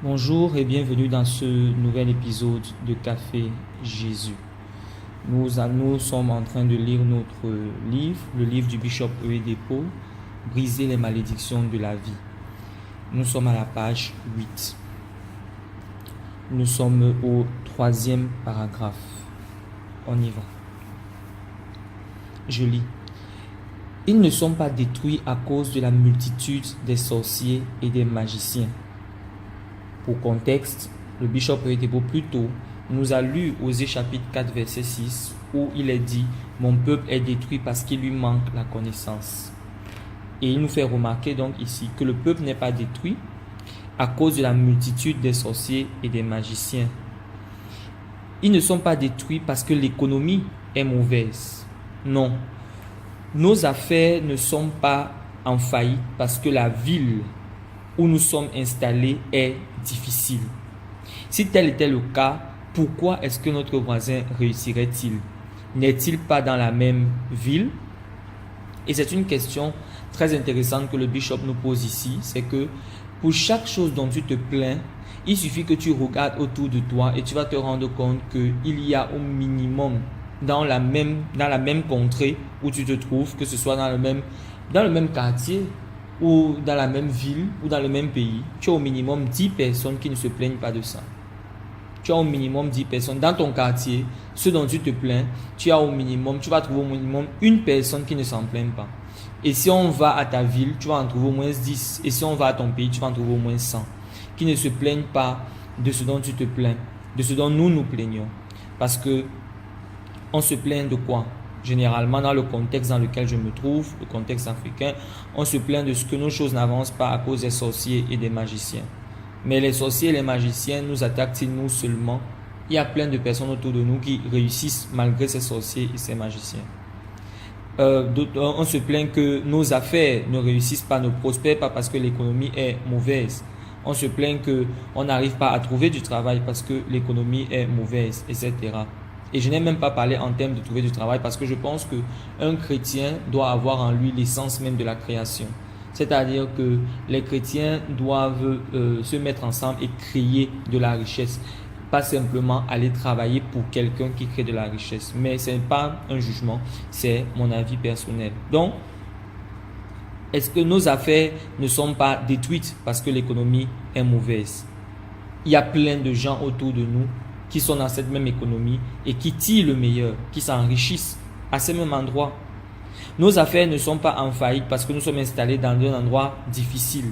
Bonjour et bienvenue dans ce nouvel épisode de Café Jésus. Nous sommes en train de lire notre livre, le livre du Bishop Oyedepo, Briser les malédictions de la vie. Nous sommes à la page 8. Nous sommes au 3e paragraphe. On y va. Je lis. Ils ne sont pas détruits à cause de la multitude des sorciers et des magiciens. Pour contexte, le Bishop Oyedepo plus tôt nous a lu Osée chapitre 4 verset 6 où il est dit « Mon peuple est détruit parce qu'il lui manque la connaissance ». Et il nous fait remarquer donc ici que le peuple n'est pas détruit à cause de la multitude des sorciers et des magiciens. Ils ne sont pas détruits parce que l'économie est mauvaise. Non. Nos affaires ne sont pas en faillite parce que la ville où nous sommes installés est difficile. Si tel était le cas, pourquoi est-ce que notre voisin réussirait-il? N'est-il pas dans la même ville? Et c'est une question très intéressante que le bishop nous pose ici, c'est que pour chaque chose dont tu te plains, il suffit que tu regardes autour de toi et tu vas te rendre compte qu'il y a au minimum dans la même contrée où tu te trouves, que ce soit dans le même quartier, ou dans la même ville, ou dans le même pays, tu as au minimum 10 personnes qui ne se plaignent pas de ça. Tu as au minimum 10 personnes. Dans ton quartier, ceux dont tu te plains, tu vas trouver au minimum une personne qui ne s'en plaint pas. Et si on va à ta ville, tu vas en trouver au moins 10. Et si on va à ton pays, tu vas en trouver au moins 100. Qui ne se plaignent pas de ce dont tu te plains, de ce dont nous nous plaignons. Parce que on se plaint de quoi? Généralement, dans le contexte dans lequel je me trouve, le contexte africain, on se plaint de ce que nos choses n'avancent pas à cause des sorciers et des magiciens. Mais les sorciers et les magiciens nous attaquent-ils nous seulement? Il y a plein de personnes autour de nous qui réussissent malgré ces sorciers et ces magiciens. On se plaint que nos affaires ne réussissent pas, ne prospèrent pas parce que l'économie est mauvaise. On se plaint qu'on n'arrive pas à trouver du travail parce que l'économie est mauvaise, etc. Et je n'ai même pas parlé en termes de trouver du travail parce que je pense qu'un chrétien doit avoir en lui l'essence même de la création. C'est-à-dire que les chrétiens doivent se mettre ensemble et créer de la richesse. Pas simplement aller travailler pour quelqu'un qui crée de la richesse. Mais ce n'est pas un jugement, c'est mon avis personnel. Donc, est-ce que nos affaires ne sont pas détruites parce que l'économie est mauvaise? Il y a plein de gens autour de nous qui sont dans cette même économie et qui tirent le meilleur, qui s'enrichissent à ce même endroit. Nos affaires ne sont pas en faillite parce que nous sommes installés dans un endroit difficile.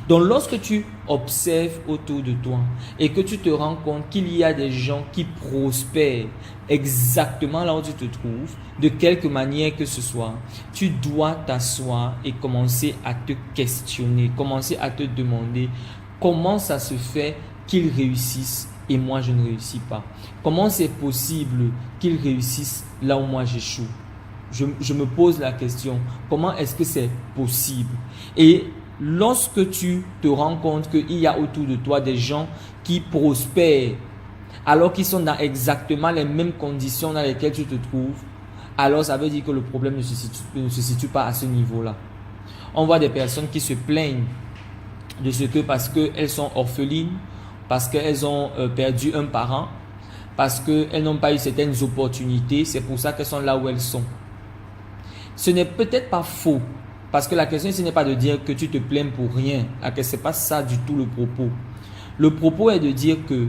Donc lorsque tu observes autour de toi et que tu te rends compte qu'il y a des gens qui prospèrent exactement là où tu te trouves, de quelque manière que ce soit, tu dois t'asseoir et commencer à te questionner, commencer à te demander comment ça se fait qu'ils réussissent et moi je ne réussis pas. Comment c'est possible qu'ils réussissent là où moi j'échoue? Je me pose la question, comment est-ce que c'est possible? Et lorsque tu te rends compte qu'il y a autour de toi des gens qui prospèrent alors qu'ils sont dans exactement les mêmes conditions dans lesquelles tu te trouves, alors ça veut dire que le problème ne se situe pas à ce niveau-là. On voit des personnes qui se plaignent de ce que parce qu'elles sont orphelines, parce qu'elles ont perdu un parent, parce qu'elles n'ont pas eu certaines opportunités, c'est pour ça qu'elles sont là où elles sont. Ce n'est peut-être pas faux, parce que la question ici n'est pas de dire que tu te plains pour rien, ce n'est pas ça du tout le propos. Le propos est de dire que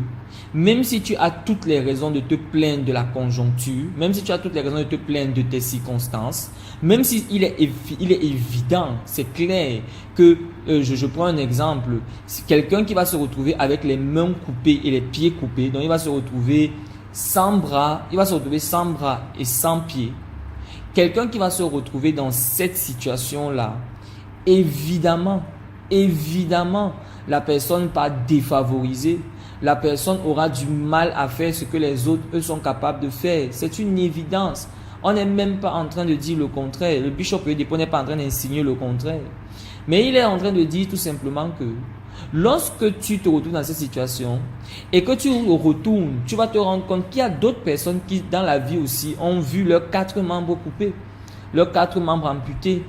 même si tu as toutes les raisons de te plaindre de la conjoncture, même si tu as toutes les raisons de te plaindre de tes circonstances, même si il est évident, c'est clair que, je prends un exemple, quelqu'un qui va se retrouver avec les mains coupées et les pieds coupés, donc il va se retrouver sans bras, et sans pieds. Quelqu'un qui va se retrouver dans cette situation-là, évidemment, la personne pas défavorisée, la personne aura du mal à faire ce que les autres, eux, sont capables de faire. C'est une évidence. On n'est même pas en train de dire le contraire. Le bishop Oyedepo n'est pas en train d'insinuer le contraire. Mais il est en train de dire tout simplement que lorsque tu te retrouves dans cette situation et que tu retournes, tu vas te rendre compte qu'il y a d'autres personnes qui, dans la vie aussi, ont vu leurs 4 membres coupés, leurs 4 membres amputés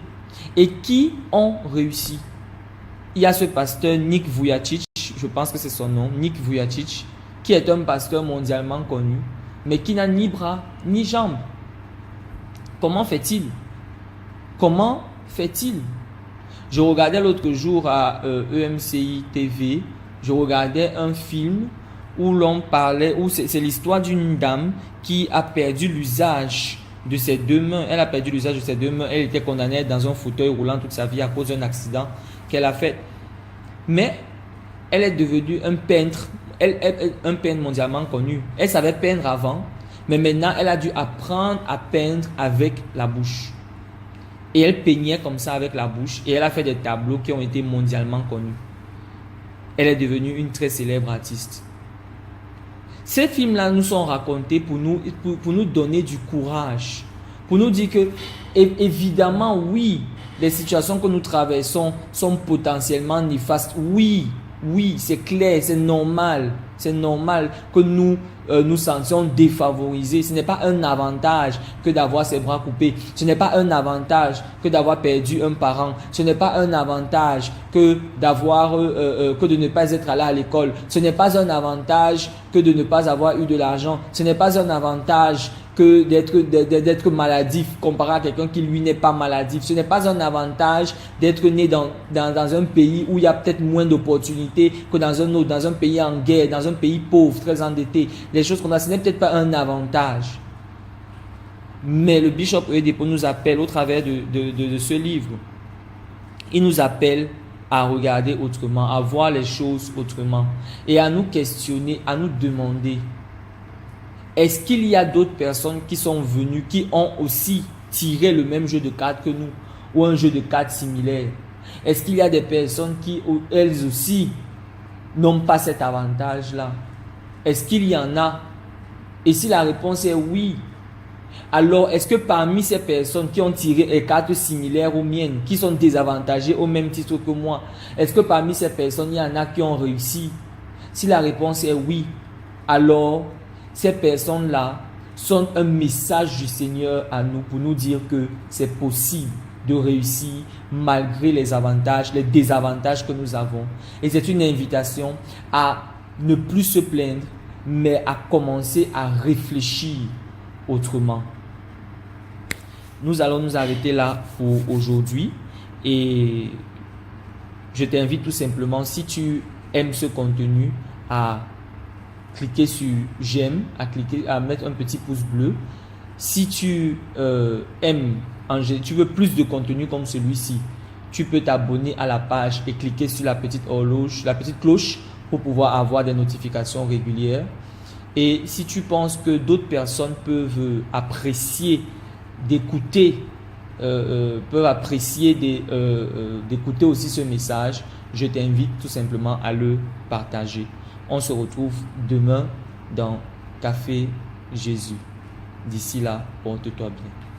et qui ont réussi. Il y a ce pasteur Nick Vujicic, je pense que c'est son nom, Nick Vujicic, qui est un pasteur mondialement connu, mais qui n'a ni bras ni jambes. Comment fait-il? Comment fait-il? Je regardais l'autre jour à EMCI TV, je regardais un film où l'on parlait, où c'est l'histoire d'une dame qui a perdu l'usage de ses deux mains. Elle a perdu l'usage de ses deux mains. Elle était condamnée dans un fauteuil roulant toute sa vie à cause d'un accident qu'elle a fait. Mais elle est devenue un peintre, un peintre mondialement connu. Elle savait peindre avant, mais maintenant elle a dû apprendre à peindre avec la bouche. Et elle peignait comme ça avec la bouche et elle a fait des tableaux qui ont été mondialement connus. Elle est devenue une très célèbre artiste. Ces films-là nous sont racontés pour nous donner du courage, pour nous dire que, évidemment, oui, les situations que nous traversons sont potentiellement néfastes. Oui, c'est clair, c'est normal que nous nous sentions défavorisés. Ce n'est pas un avantage que d'avoir ses bras coupés. Ce n'est pas un avantage que d'avoir perdu un parent. Ce n'est pas un avantage que que de ne pas être allé à l'école. Ce n'est pas un avantage que de ne pas avoir eu de l'argent. Ce n'est pas un avantage que d'être maladif comparé à quelqu'un qui lui n'est pas maladif. Ce n'est pas un avantage d'être né dans un pays où il y a peut-être moins d'opportunités que dans un autre, dans un pays en guerre, dans un pays pauvre, très endetté. Les choses qu'on a, ce n'est peut-être pas un avantage. Mais le bishop Oyedepo nous appelle au travers de ce livre. Il nous appelle à regarder autrement, à voir les choses autrement et à nous questionner, à nous demander: est-ce qu'il y a d'autres personnes qui sont venues, qui ont aussi tiré le même jeu de cartes que nous ou un jeu de cartes similaire? Est-ce qu'il y a des personnes qui, elles aussi, n'ont pas cet avantage-là? Est-ce qu'il y en a? Et si la réponse est oui, alors est-ce que parmi ces personnes qui ont tiré les cartes similaires aux miennes, qui sont désavantagées au même titre que moi, est-ce que parmi ces personnes, il y en a qui ont réussi? Si la réponse est oui, alors ces personnes-là sont un message du Seigneur à nous pour nous dire que c'est possible de réussir malgré les avantages, les désavantages que nous avons. Et c'est une invitation à ne plus se plaindre, mais à commencer à réfléchir autrement. Nous allons nous arrêter là pour aujourd'hui et je t'invite tout simplement, si tu aimes ce contenu, à cliquer sur j'aime, à mettre un petit pouce bleu. Si tu aimes, tu veux plus de contenu comme celui-ci, tu peux t'abonner à la page et cliquer sur la petite horloge, la petite cloche pour pouvoir avoir des notifications régulières. Et si tu penses que d'autres personnes peuvent apprécier d'écouter, d'écouter aussi ce message, je t'invite tout simplement à le partager. On se retrouve demain dans Café Jésus. D'ici là, porte-toi bien.